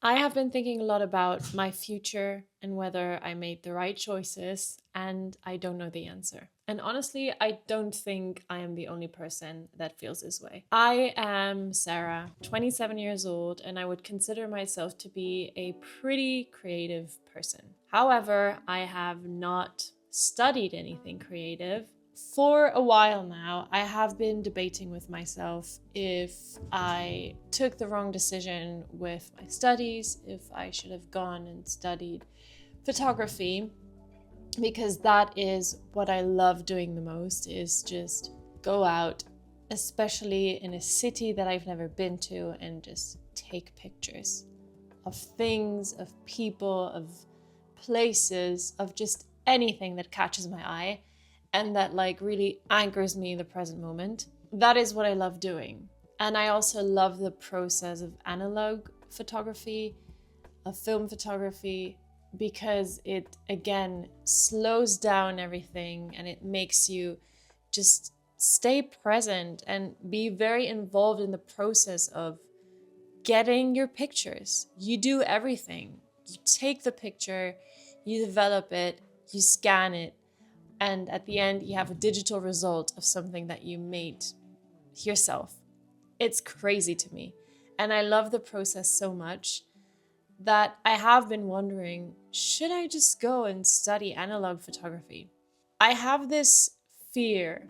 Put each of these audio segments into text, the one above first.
I have been thinking a lot about my future and whether I made the right choices, and I don't know the answer. And honestly, I don't think I am the only person that feels this way. I am Sarah, 27 years old, and I would consider myself to be a pretty creative person. However, I have not studied anything creative for a while now. I have been debating with myself if I took the wrong decision with my studies, if I should have gone and studied photography, because that is what I love doing the most, is just go out, especially in a city that I've never been to, and just take pictures of things, of people, of places, of just anything that catches my eye and that like really anchors me in the present moment. That is what I love doing. And I also love the process of analog photography, of film photography, because it again slows down everything and it makes you just stay present and be very involved in the process of getting your pictures. You do everything. You take the picture, you develop it, you scan it, and at the end, you have a digital result of something that you made yourself. It's crazy to me. And I love the process so much that I have been wondering, should I just go and study analog photography? I have this fear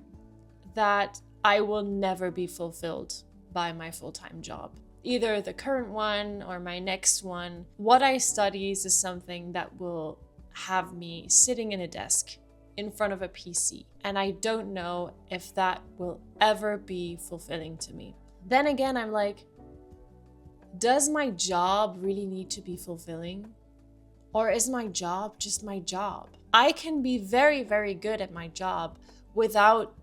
that I will never be fulfilled by my full-time job, either the current one or my next one. What I study is something that will have me sitting in a desk in front of a PC, and I don't know if that will ever be fulfilling to me. Then again, I'm like, does my job really need to be fulfilling? Or is my job just my job? I can be very, very good at my job without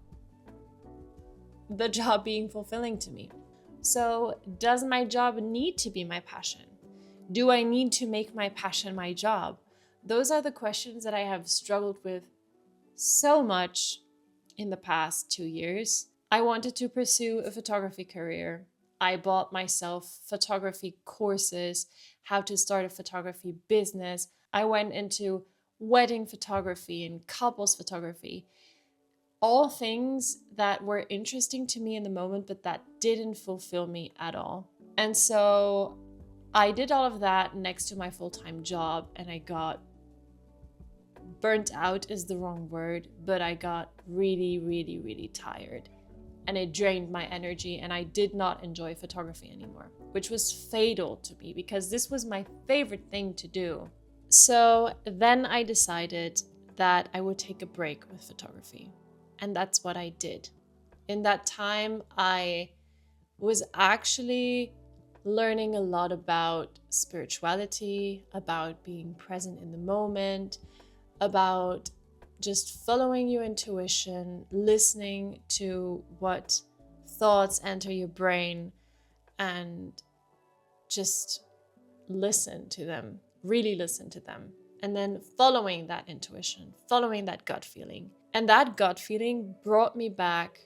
the job being fulfilling to me. So, does my job need to be my passion? Do I need to make my passion my job? Those are the questions that I have struggled with so much in the past 2 years. I wanted to pursue a photography career. I bought myself photography courses, how to start a photography business. I went into wedding photography and couples photography. All things that were interesting to me in the moment, but that didn't fulfill me at all. And so I did all of that next to my full-time job, and I got burnt out is the wrong word, but I got really, really, really tired. And it drained my energy, and I did not enjoy photography anymore, which was fatal to me because this was my favorite thing to do. So then I decided that I would take a break with photography. And that's what I did. In that time, I was actually learning a lot about spirituality, about being present in the moment, about just following your intuition, listening to what thoughts enter your brain, and just listen to them, really listen to them. And then following that intuition, following that gut feeling. And that gut feeling brought me back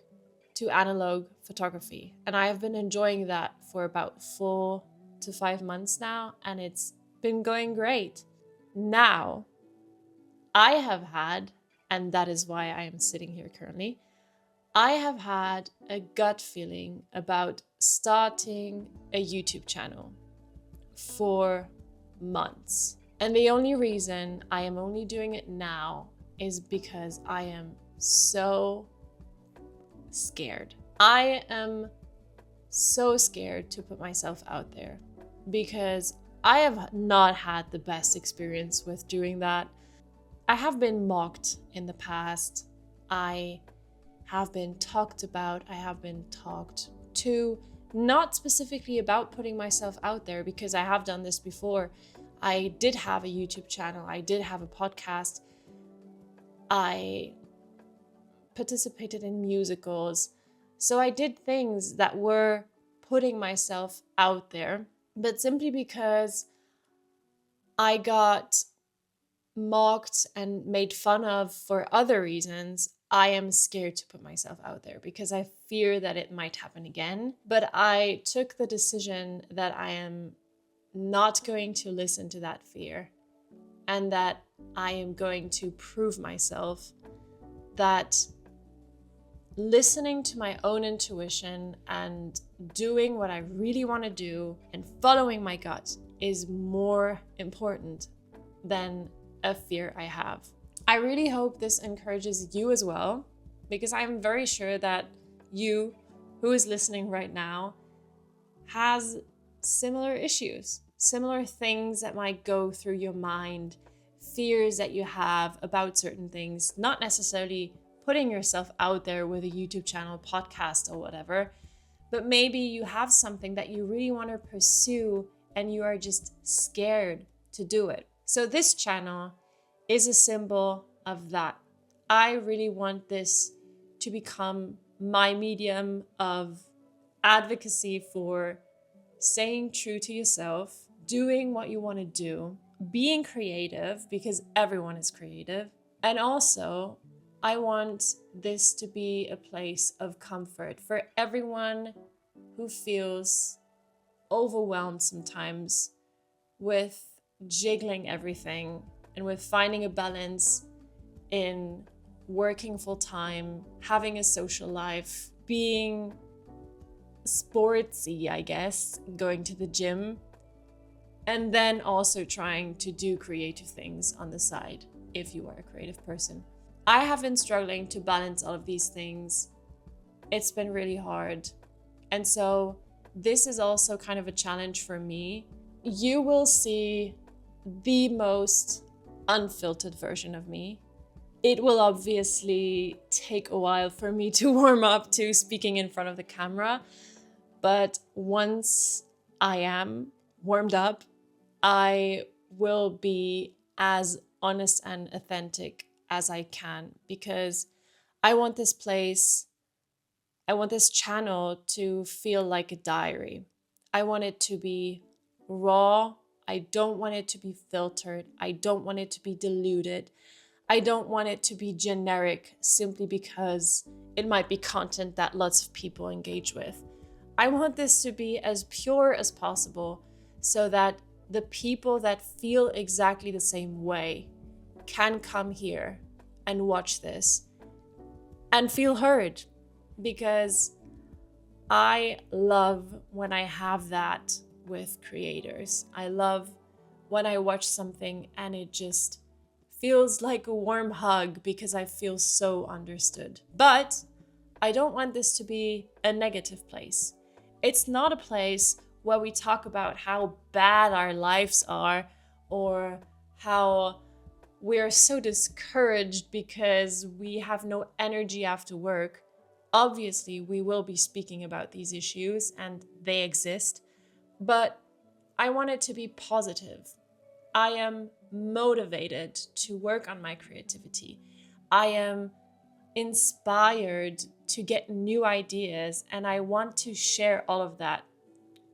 to analog photography. And I have been enjoying that for about 4 to 5 months now, and it's been going great. Now, I have had, and that is why I am sitting here currently, I have had a gut feeling about starting a YouTube channel for months. And the only reason I am only doing it now is because I am so scared. I am so scared to put myself out there because I have not had the best experience with doing that. I have been mocked in the past. I have been talked about. I have been talked to, not specifically about putting myself out there because I have done this before. I did have a YouTube channel. I did have a podcast. I participated in musicals. So I did things that were putting myself out there, but simply because I got mocked and made fun of for other reasons, I am scared to put myself out there because I fear that it might happen again. But I took the decision that I am not going to listen to that fear, and that I am going to prove myself that listening to my own intuition and doing what I really want to do and following my gut is more important than a fear I have. I really hope this encourages you as well, because I'm very sure that you, who is listening right now, has similar issues, similar things that might go through your mind, fears that you have about certain things, not necessarily putting yourself out there with a YouTube channel, podcast, or whatever, but maybe you have something that you really want to pursue and you are just scared to do it. So this channel is a symbol of that. I really want this to become my medium of advocacy for staying true to yourself, doing what you want to do, being creative, because everyone is creative. And also, I want this to be a place of comfort for everyone who feels overwhelmed sometimes with jiggling everything and with finding a balance in working full time, having a social life, being sportsy, I guess, going to the gym, and then also trying to do creative things on the side if you are a creative person. I have been struggling to balance all of these things. It's been really hard. And so this is also kind of a challenge for me. You will see the most unfiltered version of me. It will obviously take a while for me to warm up to speaking in front of the camera. But once I am warmed up, I will be as honest and authentic as I can, because I want this channel to feel like a diary. I want it to be raw. I don't want it to be filtered. I don't want it to be diluted. I don't want it to be generic simply because it might be content that lots of people engage with. I want this to be as pure as possible so that the people that feel exactly the same way can come here and watch this and feel heard, because I love when I have that with creators. I love when I watch something and it just feels like a warm hug because I feel so understood. But I don't want this to be a negative place. It's not a place where we talk about how bad our lives are or how we're so discouraged because we have no energy after work. Obviously, we will be speaking about these issues and they exist, but I want it to be positive. I am motivated to work on my creativity. I am inspired to get new ideas, and I want to share all of that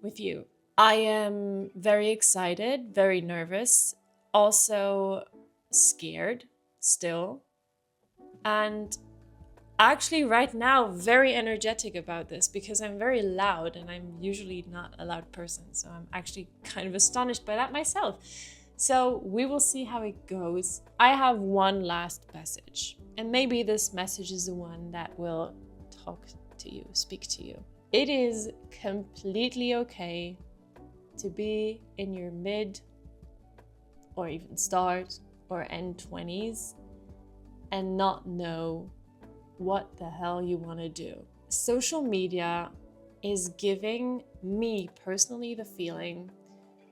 with you. I am very excited, very nervous, also scared still, and actually right now very energetic about this because I'm very loud and I'm usually not a loud person, so I'm actually kind of astonished by that myself. So we will see how it goes. I have one last message, and maybe this message is the one that will talk to you, speak to you. It is completely okay to be in your mid or even start or end 20s and not know what the hell you want to do. Social media is giving me personally the feeling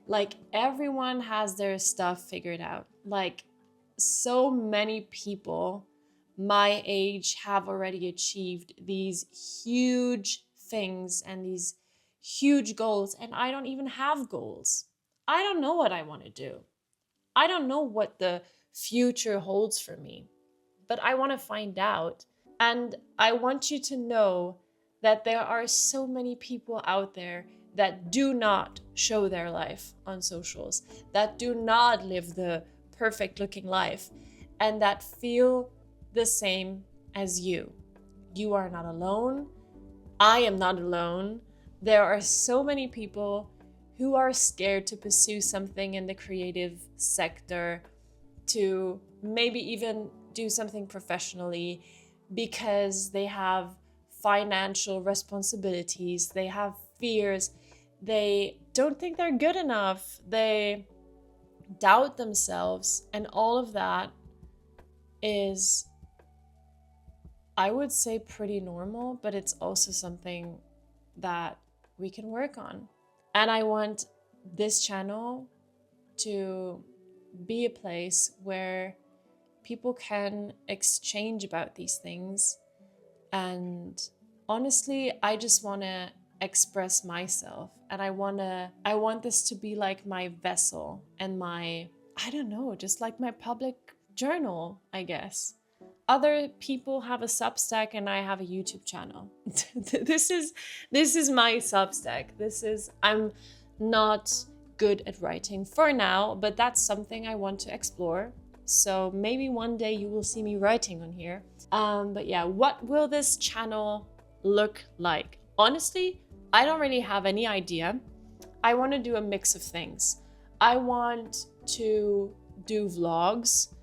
like everyone has their stuff figured out. Like so many people my age have already achieved these huge things and these huge goals, and I don't even have goals. I don't know what I want to do. I don't know what the future holds for me, but I want to find out. And I want you to know that there are so many people out there that do not show their life on socials, that do not live the perfect looking life, and that feel the same as you. You are not alone. I am not alone. There are so many people who are scared to pursue something in the creative sector, to maybe even do something professionally because they have financial responsibilities, they have fears, they don't think they're good enough, they doubt themselves, and all of that is, I would say, pretty normal, but it's also something that we can work on. And I want this channel to be a place where people can exchange about these things. And honestly, I just want to express myself, and I want this to be like my vessel and my, I don't know, just like my public journal, I guess. Other people have a Substack and I have a YouTube channel. this is my Substack. I'm not good at writing for now, but that's something I want to explore. So maybe one day you will see me writing on here. But yeah, what will this channel look like? Honestly, I don't really have any idea. I want to do a mix of things. I want to do vlogs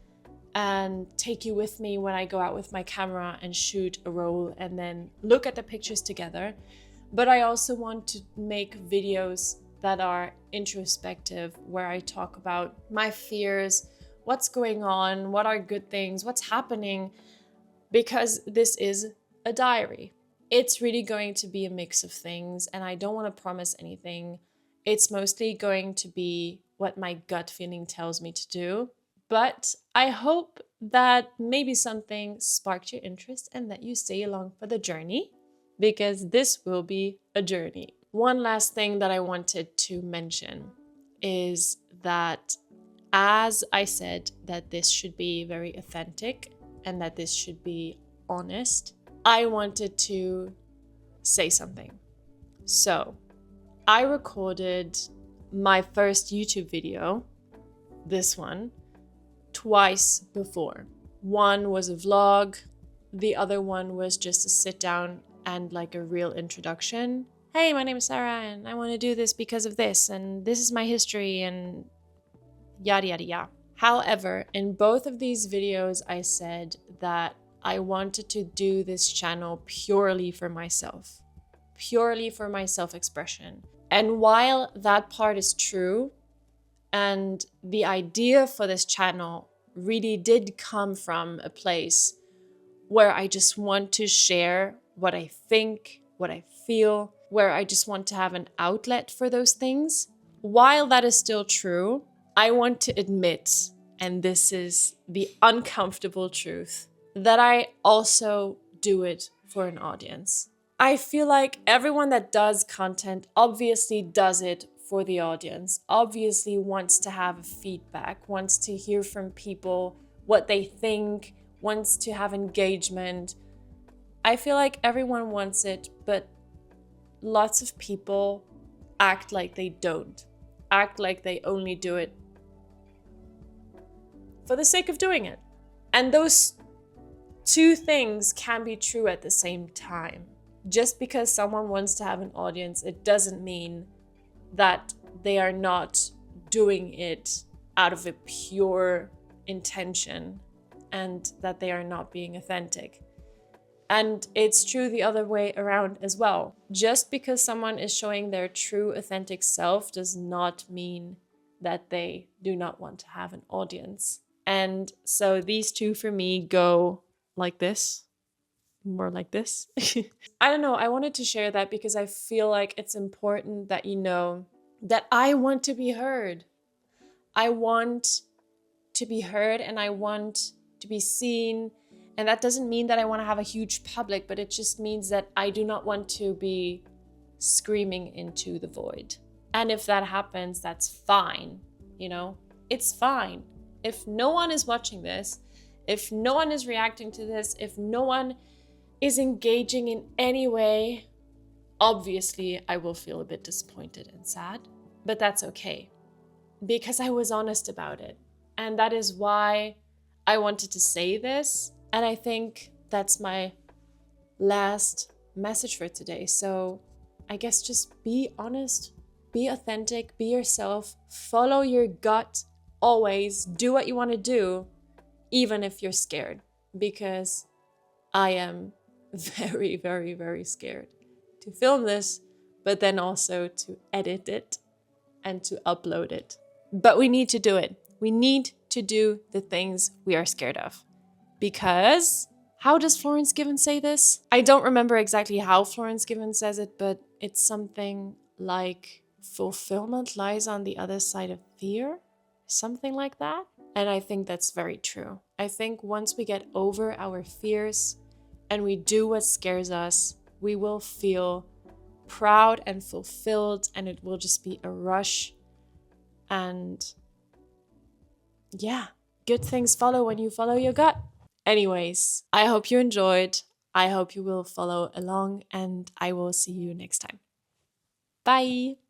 and take you with me when I go out with my camera and shoot a roll and then look at the pictures together. But I also want to make videos that are introspective, where I talk about my fears, what's going on, what are good things, what's happening, because this is a diary. It's really going to be a mix of things, and I don't want to promise anything. It's mostly going to be what my gut feeling tells me to do. But I hope that maybe something sparked your interest and that you stay along for the journey, because this will be a journey. One last thing that I wanted to mention is that, as I said, that this should be very authentic and that this should be honest, I wanted to say something. So, I recorded my first YouTube video, this one, twice before. One was a vlog, the other one was just a sit down and like a real introduction. Hey, my name is Sarah and I want to do this because of this, and this is my history, and yada yada yada. However, in both of these videos, I said that I wanted to do this channel purely for myself, purely for my self-expression. And while that part is true, and the idea for this channel really did come from a place where I just want to share what I think, what I feel, where I just want to have an outlet for those things. While that is still true, I want to admit, and this is the uncomfortable truth, that I also do it for an audience. I feel like everyone that does content obviously does it for the audience, obviously wants to have feedback, wants to hear from people what they think, wants to have engagement. I feel like everyone wants it, but lots of people act like they don't, act like they only do it for the sake of doing it. And those two things can be true at the same time. Just because someone wants to have an audience, it doesn't mean that they are not doing it out of a pure intention and that they are not being authentic. And it's true the other way around as well. Just because someone is showing their true authentic self does not mean that they do not want to have an audience. And so these two for me go like this, more like this. I don't know, I wanted to share that because I feel like it's important that you know that I want to be heard. I want to be heard and I want to be seen. And that doesn't mean that I want to have a huge public, but it just means that I do not want to be screaming into the void. And if that happens, that's fine. You know, it's fine. If no one is watching this, if no one is reacting to this, if no one is engaging in any way, obviously I will feel a bit disappointed and sad, but that's okay because I was honest about it. And that is why I wanted to say this. And I think that's my last message for today. So I guess just be honest be authentic, be yourself, follow your gut always, do what you want to do, even if you're scared. Because I am very, very, very scared to film this, but then also to edit it and to upload it. But we need to do it. We need to do the things we are scared of. Because, how does Florence Given say this? I don't remember exactly how Florence Given says it, but it's something like fulfillment lies on the other side of fear, something like that. And I think that's very true. I think once we get over our fears and we do what scares us, we will feel proud and fulfilled, and it will just be a rush. And yeah, good things follow when you follow your gut. Anyways, I hope you enjoyed. I hope you will follow along, and I will see you next time. Bye.